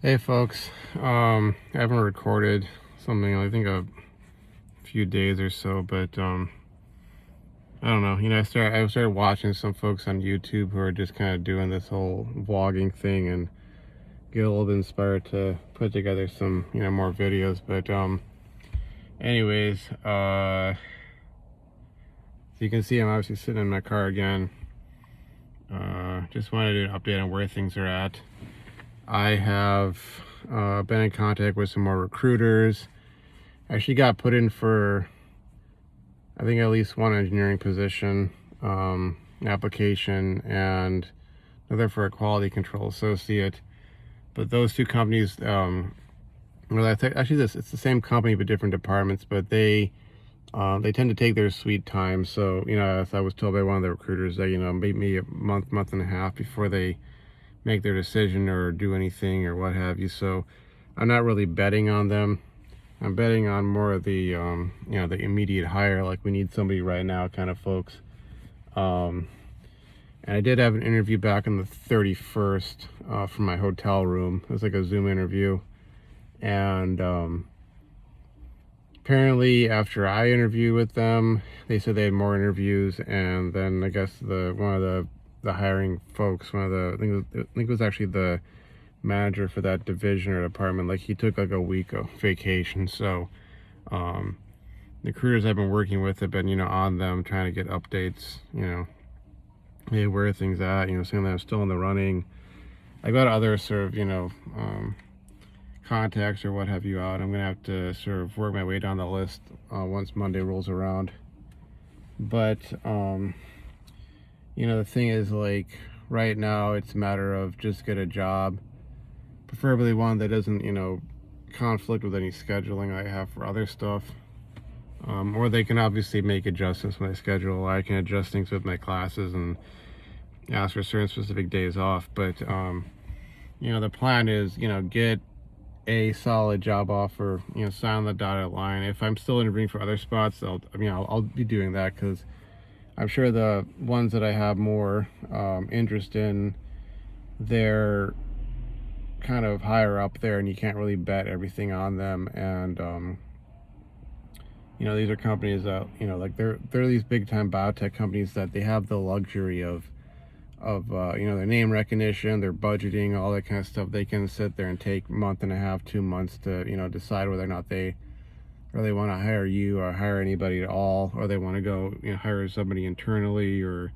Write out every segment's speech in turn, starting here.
Hey folks, I haven't recorded something I think a few days or so, but I don't know. I started watching some folks on YouTube who are just kind of doing this whole vlogging thing and get a little bit inspired to put together some more videos. But anyways, so you can see I'm obviously sitting in my car again. Just wanted to do an update on where things are at. I have been in contact with some more recruiters. I actually got put in for, I think, at least one engineering position application and another for a quality control associate. But those two companies, actually it's the same company but different departments, but they tend to take their sweet time. So, as I was told by one of the recruiters, that, maybe a month and a half before they make their decision or do anything or what have you. So I'm not really betting on them. I'm betting on more of the, the immediate hire, like we need somebody right now kind of folks. And I did have an interview back on the 31st from my hotel room. It was like a Zoom interview. And apparently after I interviewed with them, they said they had more interviews. And then I guess one of the hiring folks, I think it was actually the manager for that division or department, like he took like a week of vacation. So the recruiters I've been working with have been on them, trying to get updates, hey, where are things at, saying that I'm still in the running. I got other sort of contacts or what have you out. I'm gonna have to sort of work my way down the list once Monday rolls around. But the thing is, like, right now it's a matter of just get a job, preferably one that doesn't conflict with any scheduling I have for other stuff. Or they can obviously make adjustments with my schedule. I can adjust things with my classes and ask for certain specific days off. But the plan is get a solid job offer, sign on the dotted line. If I'm still interviewing for other spots, I'll be doing that, because I'm sure the ones that I have more interest in, they're kind of higher up there and you can't really bet everything on them. And these are companies that like they're these big time biotech companies that they have the luxury of their name recognition, their budgeting, all that kind of stuff. They can sit there and take a month and a half, 2 months to decide whether or not they really want to hire you or hire anybody at all, or they want to go hire somebody internally or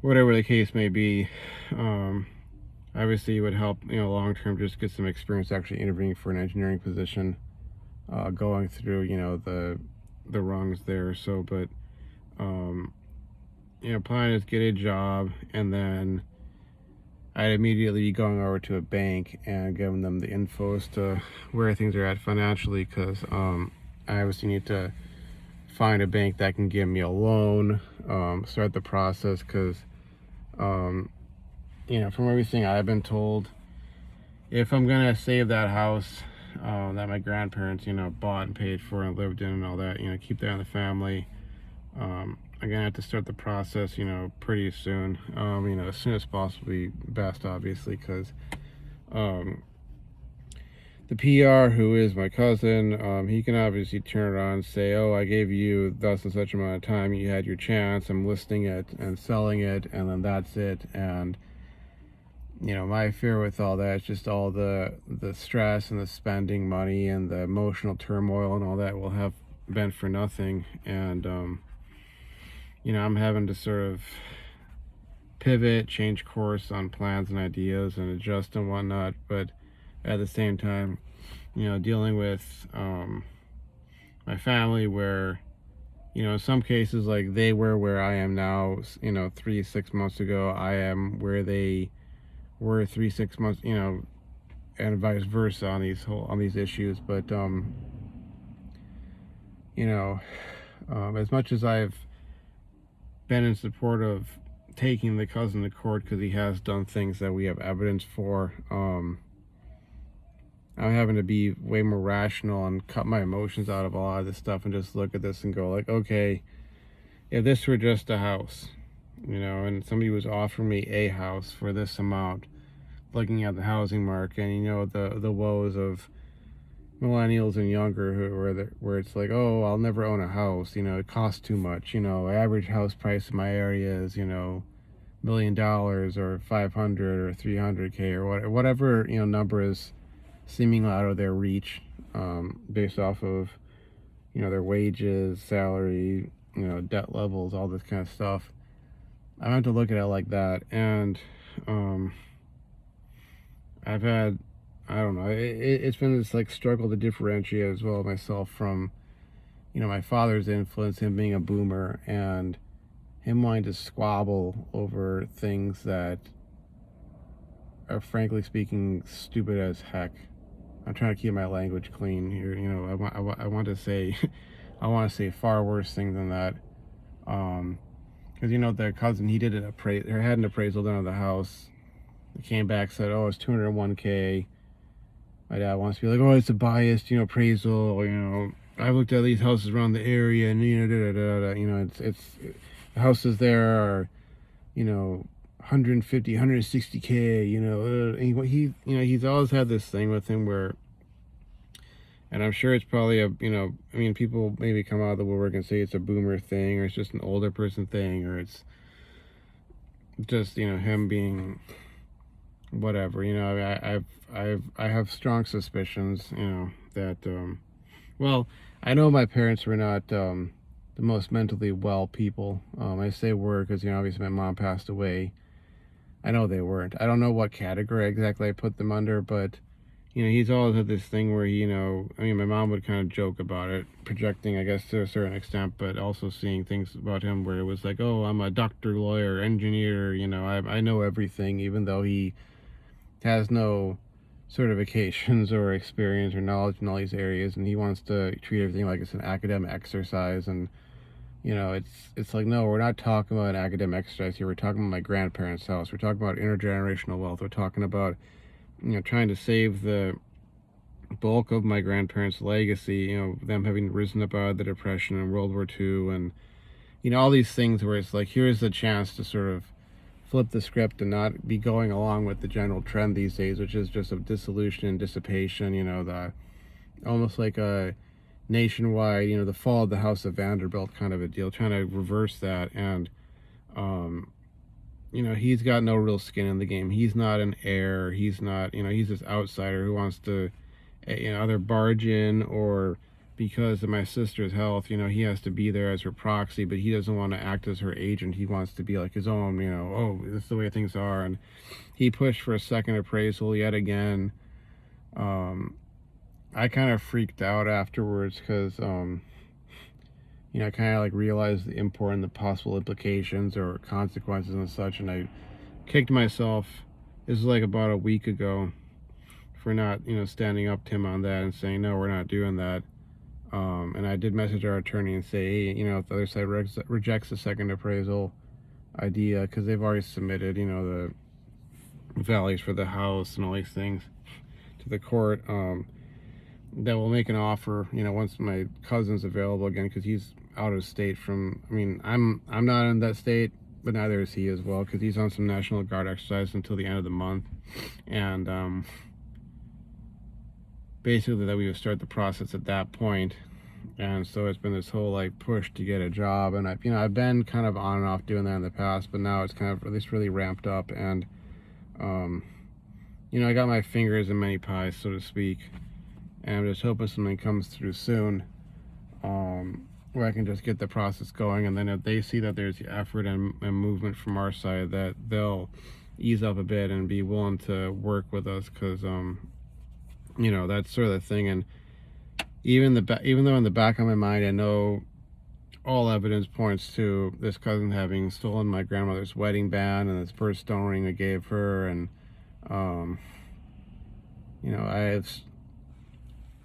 whatever the case may be. Obviously it would help long term just get some experience actually interviewing for an engineering position, going through the rungs there. So but plan is get a job, and then I'd immediately be going over to a bank and giving them the info as to where things are at financially, because I obviously need to find a bank that can give me a loan, start the process, because from everything I've been told, if I'm gonna save that house that my grandparents bought and paid for and lived in and all that, keep that in the family, I'm gonna have to start the process pretty soon, as soon as possible be best, obviously, because the PR, who is my cousin, he can obviously turn around and say, oh, I gave you thus and such amount of time, you had your chance, I'm listing it and selling it, and then that's it. And my fear with all that is just all the stress and the spending money and the emotional turmoil and all that will have been for nothing. And I'm having to sort of pivot, change course on plans and ideas and adjust and whatnot, but at the same time dealing with my family, where in some cases, like, they were where I am now 3-6 months ago, I am where they were 3-6 months, and vice versa on these issues. But as much as I've been in support of taking the cousin to court because he has done things that we have evidence for, I'm having to be way more rational and cut my emotions out of a lot of this stuff and just look at this and go, like, okay, if this were just a house, and somebody was offering me a house for this amount, looking at the housing market and, you know, the woes of millennials and younger where it's like, oh, I'll never own a house, you know, it costs too much, you know, average house price in my area is, you know, $1 million or 500 or 300K or whatever, you know, number is seemingly out of their reach, based off of, you know, their wages, salary, you know, debt levels, all this kind of stuff. I have to look at it like that. And I've had, I don't know, it's been this like struggle to differentiate as well myself from, you know, my father's influence, him being a boomer, and him wanting to squabble over things that are, frankly speaking, stupid as heck. I'm trying to keep my language clean here. You know, I want to say, I want to say far worse things than that. Because, you know, their cousin, he did had an appraisal done of the house. He came back, said, oh, it's 201K. My dad wants to be like, oh, it's a biased, you know, appraisal. You know, I've looked at these houses around the area, and, you know, you know, the houses there are, you know, 150, 160K, you know, you know, he's always had this thing with him where, and I'm sure it's probably you know, I mean, people maybe come out of the woodwork and say it's a boomer thing, or it's just an older person thing, or it's just, you know, him being whatever, you know. I have strong suspicions, you know, that, well, I know my parents were not, the most mentally well people. I say were because, you know, obviously my mom passed away. I know they weren't. I don't know what category exactly I put them under, but, you know, he's always had this thing where, you know, I mean, my mom would kind of joke about it, projecting, I guess, to a certain extent, but also seeing things about him where it was like, oh, I'm a doctor, lawyer, engineer, you know, I know everything, even though he has no certifications or experience or knowledge in all these areas, and he wants to treat everything like it's an academic exercise. And, you know, it's like, no, we're not talking about an academic exercise here. We're talking about my grandparents' house. We're talking about intergenerational wealth. We're talking about, you know, trying to save the bulk of my grandparents' legacy, you know, them having risen up out of the Depression and World War II, and, you know, all these things where it's like, here's the chance to sort of flip the script and not be going along with the general trend these days, which is just of dissolution and dissipation, you know, the almost like a nationwide, you know, the fall of the House of Vanderbilt kind of a deal, trying to reverse that. And you know, he's got no real skin in the game. He's not an heir. He's not, you know, he's this outsider who wants to, you know, either barge in, or because of my sister's health, you know, he has to be there as her proxy, but he doesn't want to act as her agent. He wants to be like his own, you know, oh, this is the way things are. And he pushed for a second appraisal yet again. I kind of freaked out afterwards because, you know, I kind of like realized the import and the possible implications or consequences and such. And I kicked myself, this was like about a week ago, for not, you know, standing up to him on that and saying, no, we're not doing that. And I did message our attorney and say, hey, you know, if the other side rejects the second appraisal idea, because they've already submitted, you know, the values for the house and all these things to the court, that will make an offer, you know, once my cousin's available again, because he's out of state from, I mean, I'm not in that state, but neither is he as well, because he's on some National Guard exercise until the end of the month. And basically that we would start the process at that point. And so it's been this whole like push to get a job, and you know, I've been kind of on and off doing that in the past, but now it's kind of at least really ramped up. And you know, I got my fingers in many pies, so to speak, and I'm just hoping something comes through soon, where I can just get the process going. And then if they see that there's effort and movement from our side, that they'll ease up a bit and be willing to work with us, because you know, that's sort of the thing. And even though in the back of my mind I know all evidence points to this cousin having stolen my grandmother's wedding band and this first stone ring I gave her, and you know,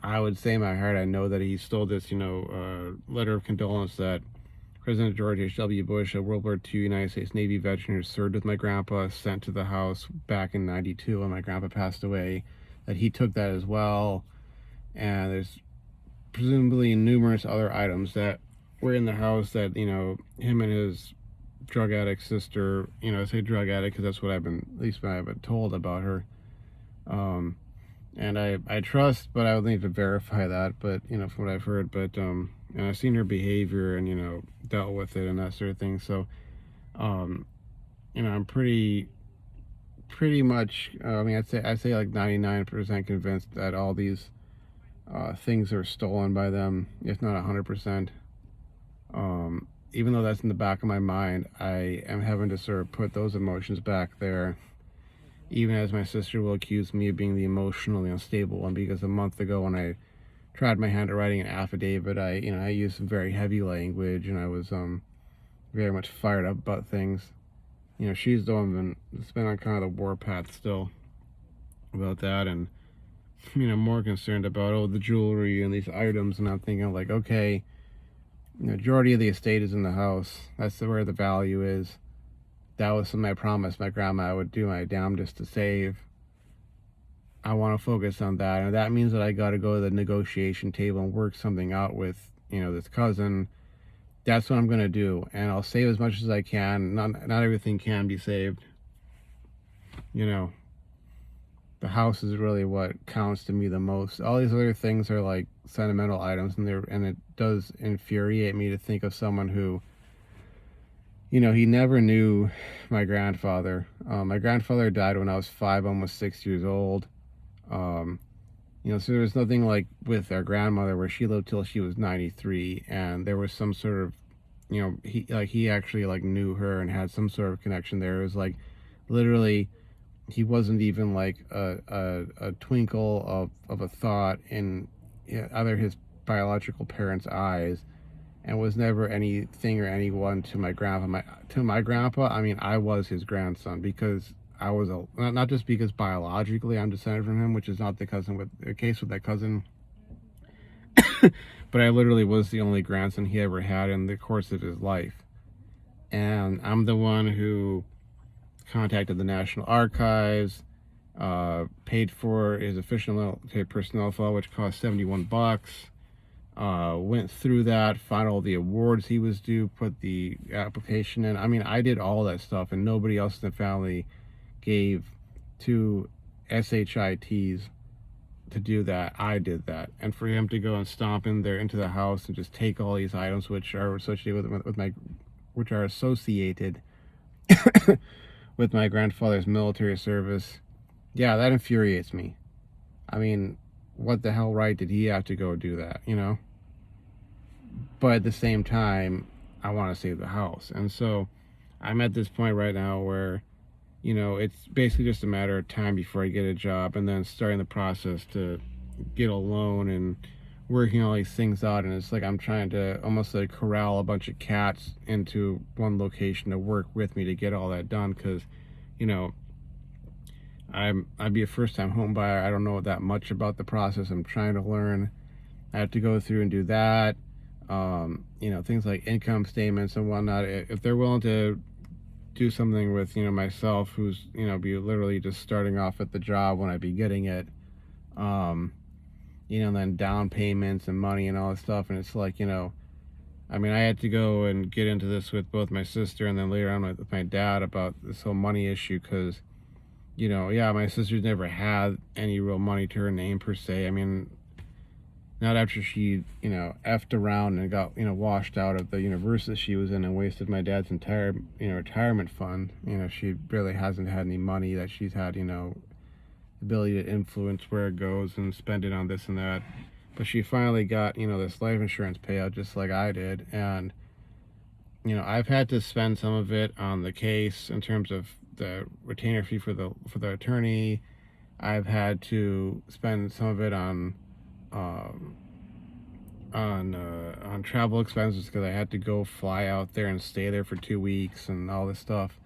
I would say in my heart I know that he stole this, you know, letter of condolence that President George H.W. Bush, a World War II United States Navy veteran who served with my grandpa, sent to the house back in '92 when my grandpa passed away, that he took that as well. And there's presumably numerous other items that were in the house that, you know, him and his drug addict sister, you know, I say drug addict because that's what at least what I've been told about her, And I trust, but I would need to verify that. But from what I've heard, and I've seen her behavior and dealt with it and that sort of thing. So um, I'm pretty much. I mean, I'd say like 99% convinced that all these things are stolen by them, if not 100%. Even though that's in the back of my mind, I am having to sort of put those emotions back there, even as my sister will accuse me of being the emotionally unstable one, because a month ago when I tried my hand at writing an affidavit, I used some very heavy language, and I was very much fired up about things. She's the one that's been on kind of the warpath still about that, and more concerned about the jewelry and these items, and I'm thinking like, okay, the majority of the estate is in the house. That's where the value is. That was something I promised my grandma I would do my damnedest to save. I want to focus on that, and that means that I got to go to the negotiation table and work something out with this cousin. That's what I'm gonna do, and I'll save as much as I can. Not everything can be saved. The house is really what counts to me the most. All these other things are like sentimental items, and it does infuriate me to think of someone who, he never knew my grandfather. My grandfather died when I was 5, almost 6 years old. So there was nothing like with our grandmother where she lived till she was 93, and there was some sort of, he actually like knew her and had some sort of connection there. It was like literally he wasn't even like a twinkle of a thought in either his biological parents' eyes, and was never anything or anyone to my grandpa. To my grandpa, I mean, I was his grandson, because I was not just because biologically I'm descended from him, which is not the case with that cousin, but I literally was the only grandson he ever had in the course of his life. And I'm the one who contacted the National Archives, paid for his official military personnel file, which cost $71. Went through that, found all the awards he was due, put the application in. I mean, I did all that stuff, and nobody else in the family gave 2 SHITs to do that. I did that. And for him to go and stomp in there into the house and just take all these items which are associated with my grandfather's military service, yeah, that infuriates me. I mean, what the hell right did he have to go do that, But at the same time, I want to save the house. And so I'm at this point right now where, it's basically just a matter of time before I get a job, and then starting the process to get a loan and working all these things out. And it's like I'm trying to almost like corral a bunch of cats into one location to work with me to get all that done, because I'd be a first-time home buyer. I don't know that much about the process. I'm trying to learn. I have to go through and do that. Things like income statements and whatnot. If they're willing to do something with myself, who's be literally just starting off at the job when I be getting it, and then down payments and money and all this stuff. And it's like, I mean, I had to go and get into this with both my sister and then later on with my dad about this whole money issue, because my sister's never had any real money to her name per se. I mean, not after she effed around and got washed out of the university she was in and wasted my dad's entire retirement fund. She really hasn't had any money that she's had ability to influence where it goes and spend it on this and that. But she finally got this life insurance payout, just like I did. And I've had to spend some of it on the case in terms of the retainer fee for the attorney. I've had to spend some of it on travel expenses, because I had to go fly out there and stay there for 2 weeks and all this stuff.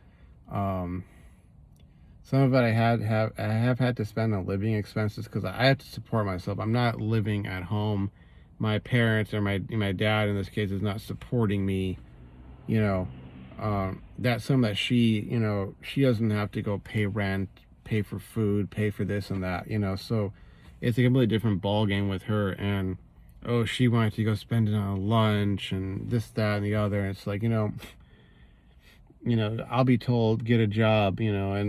Some of it I have had to spend on living expenses, because I have to support myself. I'm not living at home. My parents, or my dad in this case, is not supporting me. That's something that she doesn't have to go pay rent, pay for food, pay for this and that. So it's a completely different ball game with her. And she wanted to go spend it on lunch and this, that, and the other. And it's like, I'll be told get a job,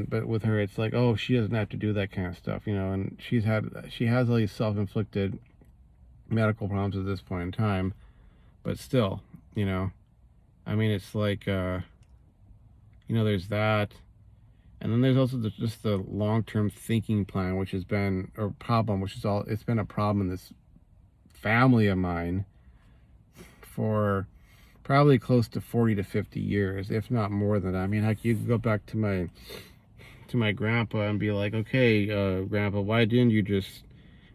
but with her it's like, oh, she doesn't have to do that kind of stuff, and she has all these self-inflicted medical problems at this point in time, but still, you know, I mean, it's like, there's that, and then there's also just the long-term thinking plan, which has been a problem, it's been a problem in this family of mine for probably close to 40 to 50 years, if not more than that. I mean, heck, you can go back to my grandpa and be like, okay, grandpa, why didn't you just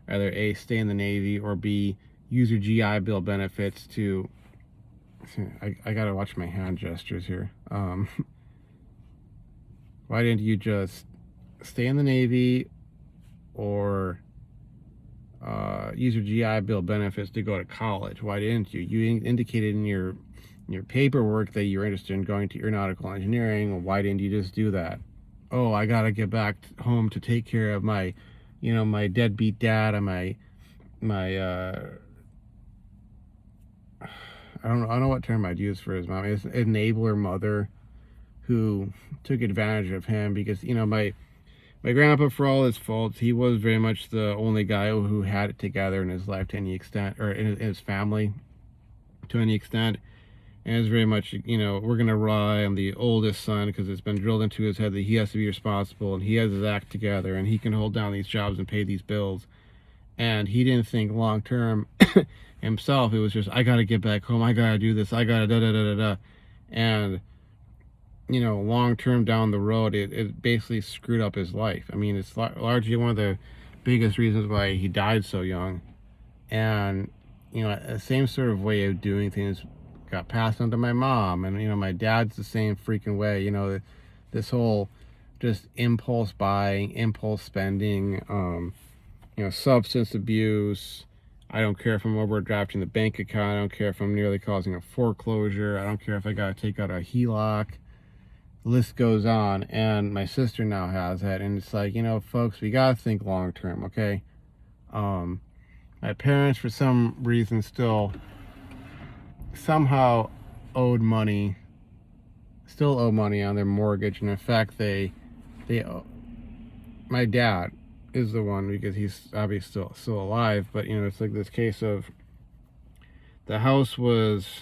either A, stay in the Navy, or B, use your GI Bill benefits to, I gotta watch my hand gestures here. Why didn't you just stay in the Navy, or use your GI Bill benefits to go to college? Why didn't you? You indicated in your paperwork that you're interested in going to aeronautical engineering. Why didn't you just do that? Oh, I gotta get back home to take care of my, my deadbeat dad and my I don't know what term I'd use for his mom. His enabler mother, who took advantage of him, because my grandpa, for all his faults, he was very much the only guy who had it together in his life to any extent, or in his family to any extent. And it's very much, we're going to rely on the oldest son, because it's been drilled into his head that he has to be responsible and he has his act together and he can hold down these jobs and pay these bills. And he didn't think long term himself. It was just, I got to get back home. I got to do this. I got to da da da da da. And, long term down the road, it basically screwed up his life. I mean, it's largely one of the biggest reasons why he died so young. And, the same sort of way of doing things got passed on to my mom, and my dad's the same freaking way. This whole just impulse buying, impulse spending, substance abuse. I don't care if I'm overdrafting the bank account. I don't care if I'm nearly causing a foreclosure. I don't care if I gotta take out a HELOC. The list goes on. And my sister now has that, and it's like, folks, we gotta think long term, okay? My parents, for some reason, still somehow still owe money on their mortgage. And in fact, they owe, my dad is the one, because he's obviously still alive, but it's like this case of the house was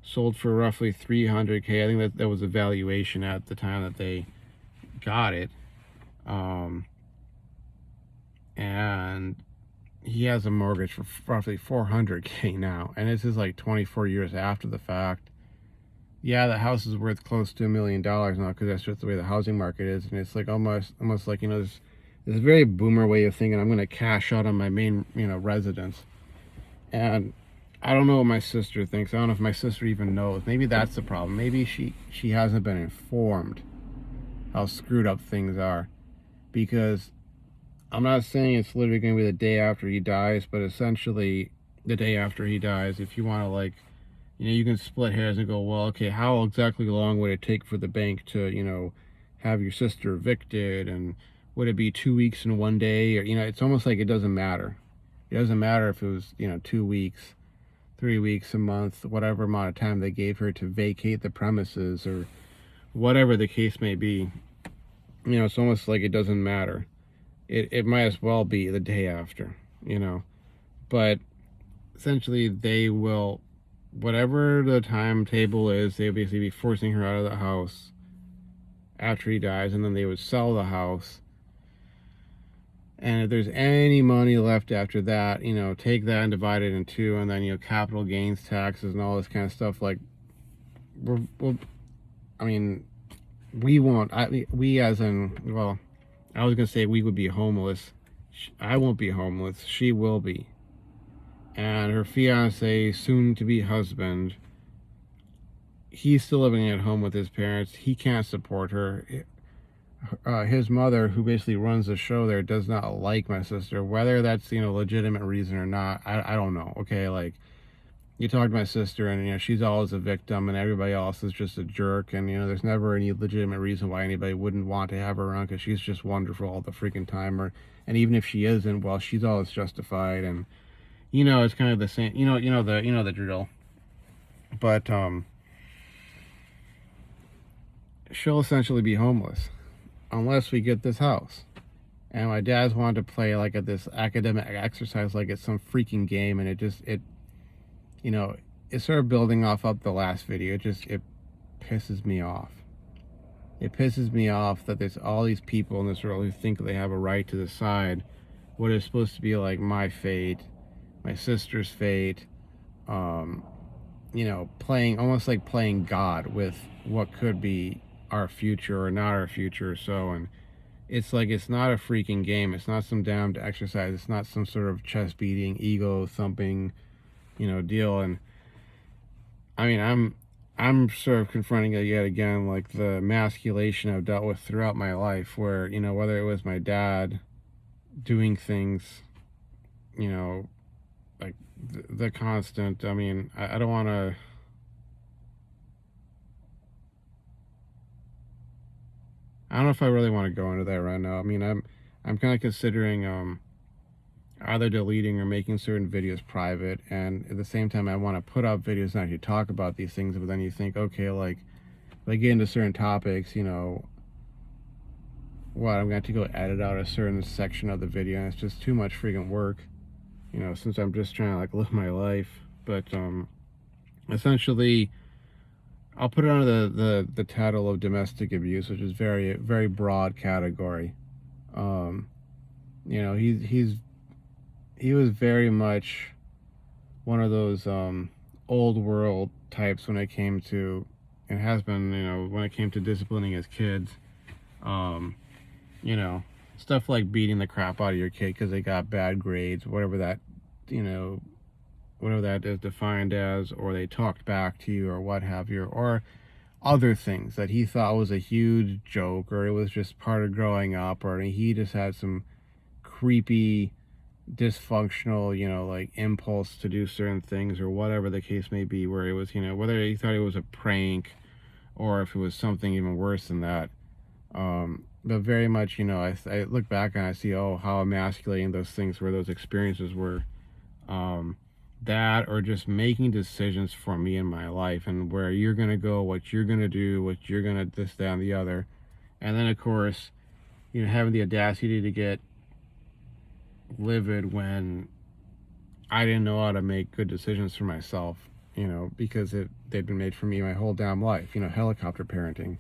sold for roughly $300K. I think that was a valuation at the time that they got it. And he has a mortgage for roughly $400K now, and this is like 24 years after the fact. Yeah, the house is worth close to $1 million now, because that's just the way the housing market is. And it's like almost like, this very boomer way of thinking, I'm going to cash out on my main residence. And I don't know what my sister thinks. I don't know if my sister even knows. Maybe that's the problem. Maybe she hasn't been informed how screwed up things are, because I'm not saying it's literally going to be the day after he dies, but essentially the day after he dies, if you want to, you can split hairs and go, well, okay, how exactly long would it take for the bank to, have your sister evicted? And would it be 2 weeks and 1 day? Or, it's almost like it doesn't matter. It doesn't matter if it was, 2 weeks, 3 weeks, a month, whatever amount of time they gave her to vacate the premises, or whatever the case may be. It's almost like it doesn't matter. It might as well be the day after, but essentially they will, whatever the timetable is, they'll basically be forcing her out of the house after he dies, and then they would sell the house. And if there's any money left after that, take that and divide it in two, and then, capital gains taxes and all this kind of stuff. Like, we won't, we as in, well, I was going to say we would be homeless. I won't be homeless. She will be. And her fiance, soon to be husband, he's still living at home with his parents. He can't support her. His mother, who basically runs the show there, does not like my sister. Whether that's, legitimate reason or not, I don't know. Okay, like, you talk to my sister, and she's always a victim, and everybody else is just a jerk, and there's never any legitimate reason why anybody wouldn't want to have her around, because she's just wonderful all the freaking time. And even if she isn't, well, she's always justified, and it's kind of the same. The drill. But she'll essentially be homeless unless we get this house. And my dad's wanted to play like at this academic exercise like it's some freaking game, and it you know, it's sort of building off up the last video. It pisses me off. It pisses me off that there's all these people in this world who think they have a right to decide what is supposed to be like my fate, my sister's fate, you know, playing almost like playing God with what could be our future or not our future. So, and it's like, it's not a freaking game. It's not some damned exercise. It's not some sort of chest beating, ego thumping, you know, deal. And I mean, I'm sort of confronting it yet again, like the emasculation I've dealt with throughout my life, where, you know, whether it was my dad doing things, you know, like the constant, I mean, I don't want to, I don't know if I really want to go into that right now. I mean, I'm kind of considering either deleting or making certain videos private, and at the same time I want to put up videos and actually talk about these things. But then you think, okay, like if I get into certain topics, you know, what, I'm going to have to go edit out a certain section of the video, and it's just too much freaking work, you know, since I'm just trying to like live my life. But essentially I'll put it under the title of domestic abuse, which is very broad category. You know, he was very much one of those old world types when it came to, and has been, you know, when it came to disciplining his kids. You know, stuff like beating the crap out of your kid because they got bad grades, whatever that, you know, whatever that is defined as, or they talked back to you or what have you, or other things that he thought was a huge joke, or it was just part of growing up, or he just had some creepy, dysfunctional, you know, like impulse to do certain things, or whatever the case may be, where it was, you know, whether he thought it was a prank or if it was something even worse than that. But very much, you know, I look back and I see, oh, how emasculating those things were, those experiences were. That, or just making decisions for me in my life, and where you're going to go, what you're going to do, what you're going to this, that, and the other. And then, of course, you know, having the audacity to get livid when I didn't know how to make good decisions for myself, you know, because they'd been made for me my whole damn life, you know, helicopter parenting.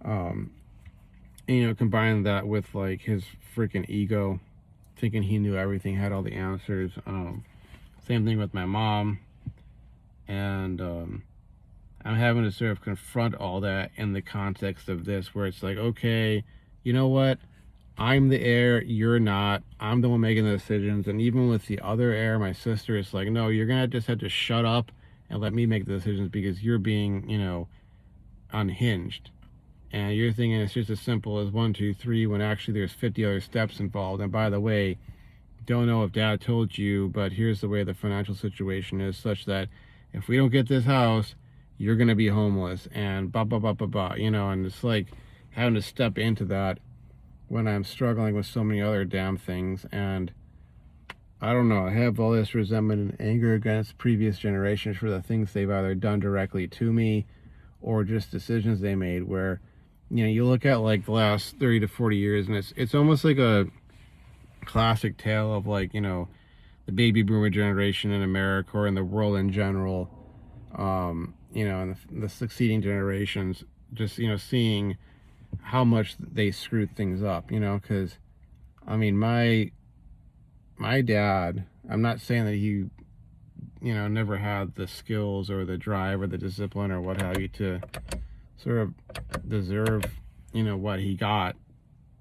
And, you know, combining that with like his freaking ego, thinking he knew everything, had all the answers. Same thing with my mom. And I'm having to sort of confront all that in the context of this, where it's like, okay, you know what? I'm the heir, you're not. I'm the one making the decisions. And even with the other heir, my sister, it's like, no, you're going to just have to shut up and let me make the decisions, because you're being, you know, unhinged. And you're thinking it's just as simple as 1, 2, 3, when actually there's 50 other steps involved. And by the way, don't know if dad told you, but here's the way the financial situation is, such that if we don't get this house, you're going to be homeless, and blah, blah, blah, blah, blah, you know. And it's like having to step into that when I'm struggling with so many other damn things. And I don't know, I have all this resentment and anger against previous generations for the things they've either done directly to me or just decisions they made, where, you know, you look at like the last 30 to 40 years, and it's almost like a classic tale of, like, you know, the baby boomer generation in America or in the world in general, you know, and the succeeding generations, just, you know, seeing how much they screwed things up, you know. Because I mean, my dad, I'm not saying that he, you know, never had the skills or the drive or the discipline or what have you to sort of deserve, you know, what he got,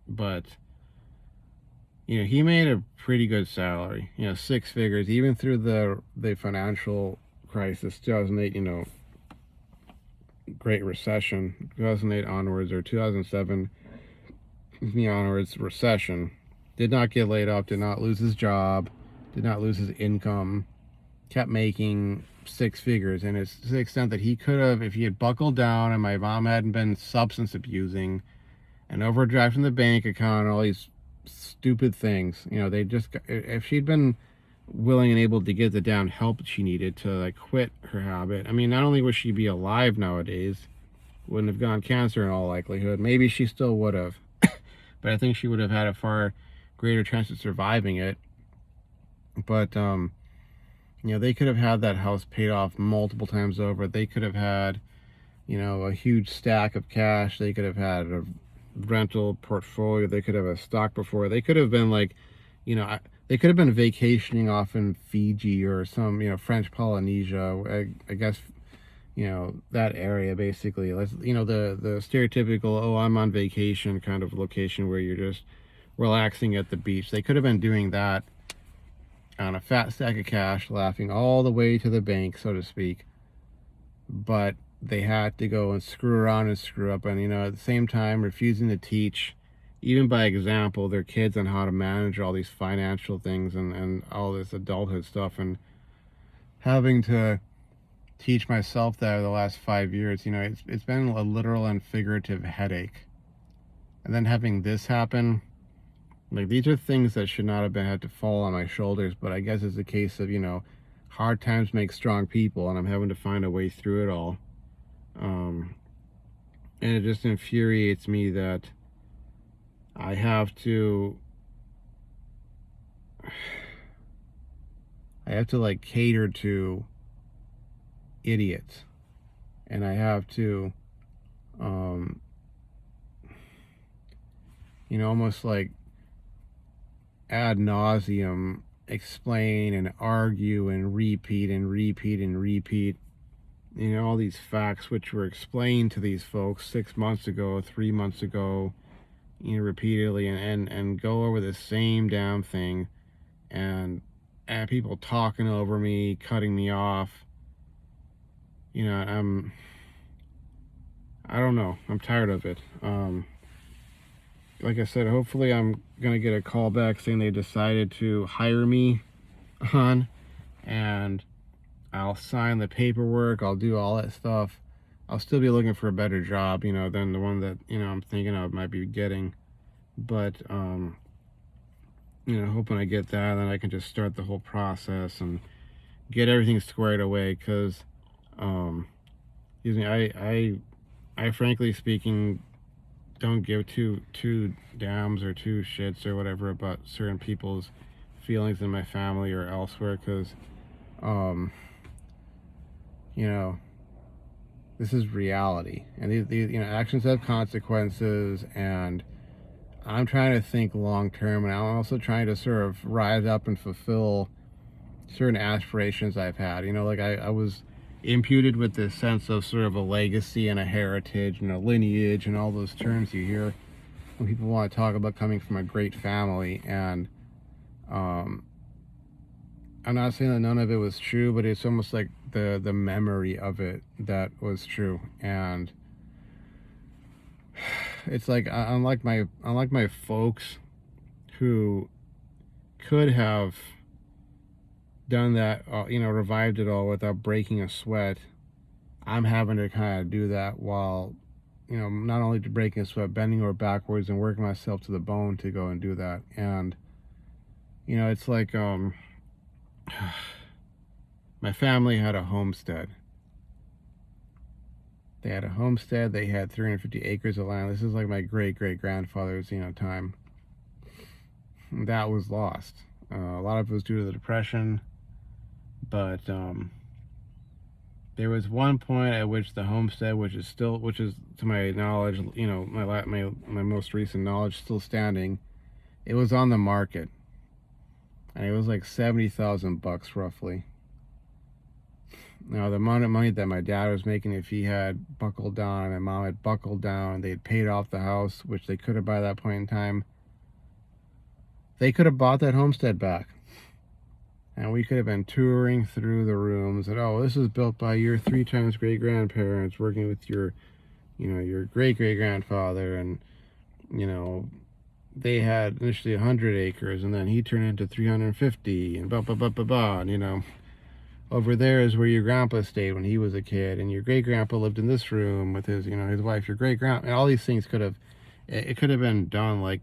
but, you know, he made a pretty good salary, you know, 6 figures, even through the financial crisis, 2008, you know, Great Recession, 2008 onwards, or 2007 onwards, recession. Did not get laid off, did not lose his job, did not lose his income, kept making 6 figures. And it's to the extent that he could have, if he had buckled down and my mom hadn't been substance abusing and overdrafting the bank account and all these stupid things, you know, they just, if she'd been willing and able to get the help she needed to like quit her habit, I mean, not only would she be alive nowadays, wouldn't have gone cancer in all likelihood. Maybe she still would have, but I think she would have had a far greater chance of surviving it. But they could have had that house paid off multiple times over. They could have had, a huge stack of cash. They could have had a rental portfolio. They could have a stock before. They could have been like, they could have been vacationing off in Fiji or some, French Polynesia. I guess, that area basically. The stereotypical, oh, I'm on vacation kind of location where you're just relaxing at the beach. They could have been doing that on a fat stack of cash, laughing all the way to the bank, so to speak. But they had to go and screw around and screw up, and at the same time refusing to teach, even by example, their kids on how to manage all these financial things and all this adulthood stuff, and having to teach myself that over the last 5 years. It's been a literal and figurative headache. And then having this happen, like, these are things that should not have had to fall on my shoulders, but I guess it's a case of, hard times make strong people, and I'm having to find a way through it all. And it just infuriates me that I have to like cater to idiots, and I have to almost like ad nauseum explain and argue and repeat and repeat and repeat, all these facts which were explained to these folks 6 months ago, 3 months ago, repeatedly, and go over the same damn thing, and people talking over me, cutting me off. I don't know. I'm tired of it. Like I said, hopefully I'm gonna get a call back saying they decided to hire me on, and I'll sign the paperwork. I'll do all that stuff. I'll still be looking for a better job, than the one that, I'm thinking I might be getting. But, hoping I get that, then I can just start the whole process and get everything squared away. Because, excuse me, I frankly speaking, don't give two dams or two shits or whatever about certain people's feelings in my family or elsewhere. Because, this is reality, and these actions have consequences, and I'm trying to think long term, and I'm also trying to sort of rise up and fulfill certain aspirations I've had. Like I was imputed with this sense of sort of a legacy and a heritage and a lineage and all those terms you hear when people want to talk about coming from a great family. And I'm not saying that none of it was true, but it's almost like the memory of it that was true. And it's like, unlike my folks who could have done that, revived it all without breaking a sweat, I'm having to kind of do that while, not only breaking a sweat, bending over backwards and working myself to the bone to go and do that. And, it's like, my family had a homestead. They had a homestead. They had 350 acres of land. This is like my great-great-grandfather's, time. And that was lost. A lot of it was due to the Depression. But there was one point at which the homestead, which is to my knowledge, my most recent knowledge, still standing, it was on the market. And it was like $70,000 roughly. Now, the amount of money that my dad was making, if he had buckled down and my mom had buckled down, they had paid off the house, which they could have by that point in time, they could have bought that homestead back. And we could have been touring through the rooms and, oh, this was built by your 3 times great-grandparents working with your great-great-grandfather, and, they had initially 100 acres, and then he turned into 350, and and over there is where your grandpa stayed when he was a kid, and your great-grandpa lived in this room with his, his wife, your great-grandpa, and all these things could have been done, like,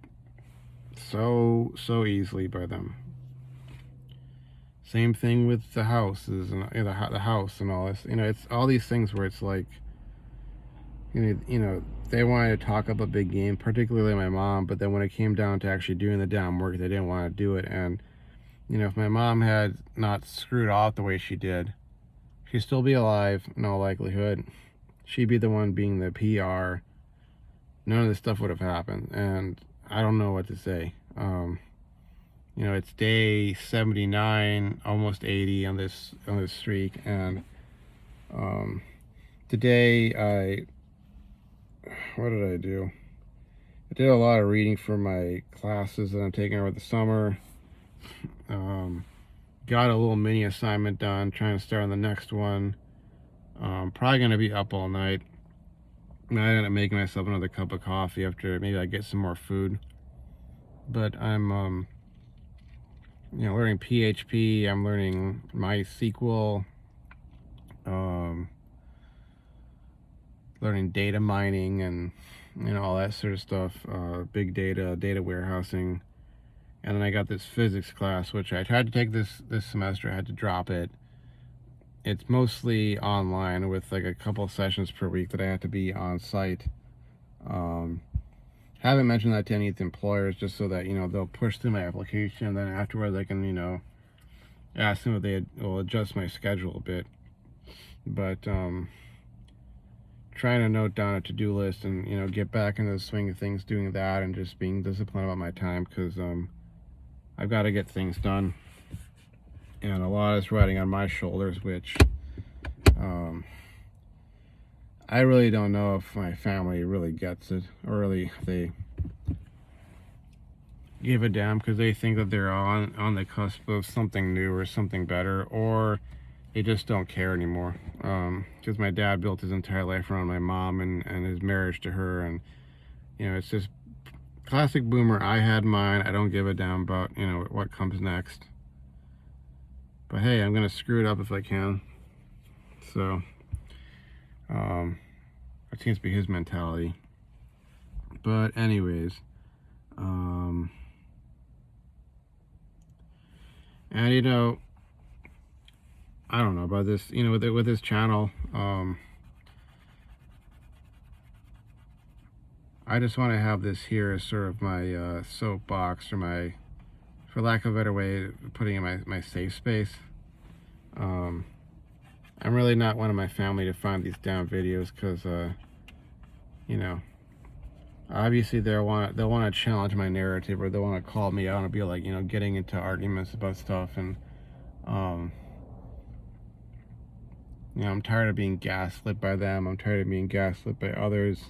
so easily by them. Same thing with the houses and the house and all this. It's all these things where it's like, they wanted to talk up a big game, particularly my mom, but then when it came down to actually doing the damn work, they didn't want to do it. And if my mom had not screwed off the way she did, she'd still be alive in all likelihood. She'd be the one being the PR. None of this stuff would have happened, and I don't know what to say. It's day 79, almost 80 on this streak, and today what did I do? I did a lot of reading for my classes that I'm taking over the summer. Got a little mini assignment done, trying to start on the next one. Probably gonna be up all night. I end up making myself another cup of coffee after maybe I get some more food. But I'm learning PHP. I'm learning MySQL. Learning data mining and all that sort of stuff. Big data, data warehousing. And then I got this physics class, which I tried to take this semester. I had to drop it. It's mostly online with like a couple sessions per week that I have to be on site. Haven't mentioned that to any of the employers, just so that they'll push through my application, and then afterwards I can ask them if they will adjust my schedule a bit. But trying to note down a to-do list and get back into the swing of things, doing that, and just being disciplined about my time, because I've got to get things done, and a lot is riding on my shoulders, which I really don't know if my family really gets it, or really they give a damn, because they think that they're on the cusp of something new or something better, or they just don't care anymore. Because my dad built his entire life around my mom and his marriage to her, and it's just classic boomer. I had mine. I don't give a damn about what comes next. But hey, I'm gonna screw it up if I can. So that seems to be his mentality. But anyways, and I don't know about this, with this channel. I just want to have this here as sort of my soapbox, or my, for lack of a better way of putting in my safe space. I'm really not one of my family to find these damn videos, because obviously they'll want to challenge my narrative, or they'll want to call me out and be like getting into arguments about stuff, and I'm tired of being gaslit by them. I'm tired of being gaslit by others.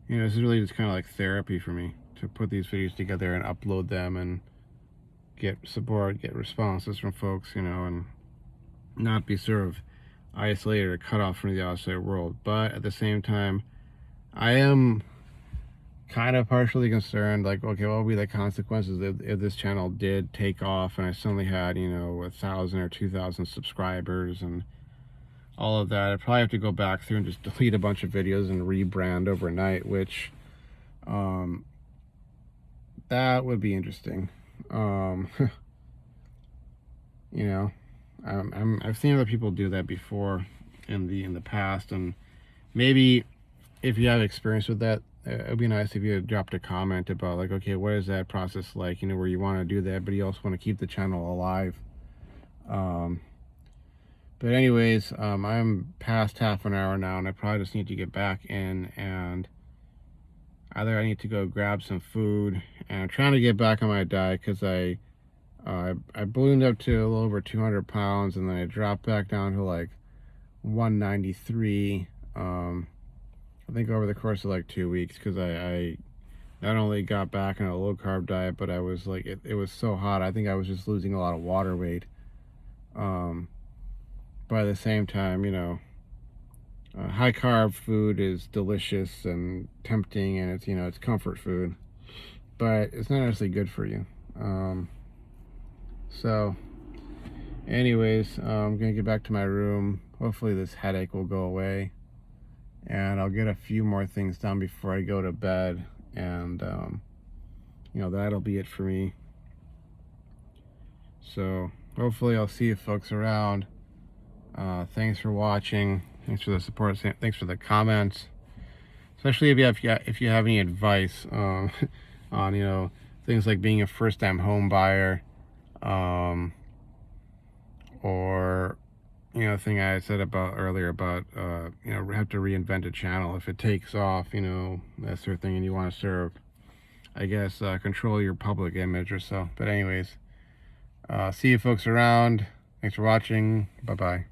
This is really just kind of like therapy for me, to put these videos together and upload them and get support, get responses from folks, and not be sort of isolated or cut off from the outside world. But at the same time, I am kind of partially concerned, like, okay, what will be the consequences if this channel did take off and I suddenly had 1,000 or 2,000 subscribers and all of that? I'd probably have to go back through and just delete a bunch of videos and rebrand overnight, which that would be interesting. I've seen other people do that before in the past, and maybe if you have experience with that, it would be nice if you had dropped a comment about, like, okay, what is that process like, where you want to do that, but you also want to keep the channel alive. But anyways, I'm past half an hour now, and I probably just need to get back in, and either I need to go grab some food, and I'm trying to get back on my diet, because I ballooned up to a little over 200 pounds, and then I dropped back down to like 193, I think over the course of like 2 weeks, because I not only got back on a low carb diet, but I was like, it was so hot, I think I was just losing a lot of water weight. But at the same time, high carb food is delicious and tempting, and it's it's comfort food, but it's not necessarily good for you. So anyways, I'm gonna get back to my room. Hopefully this headache will go away, and I'll get a few more things done before I go to bed, and that'll be it for me. So hopefully I'll see you folks around. Thanks for watching. Thanks for the support. Thanks for the comments. Especially if you have any advice on things like being a first-time home buyer, or thing I said about earlier about have to reinvent a channel if it takes off, that sort of thing, and you want to sort of, I guess, control your public image or so. But anyways, see you folks around. Thanks for watching. Bye bye.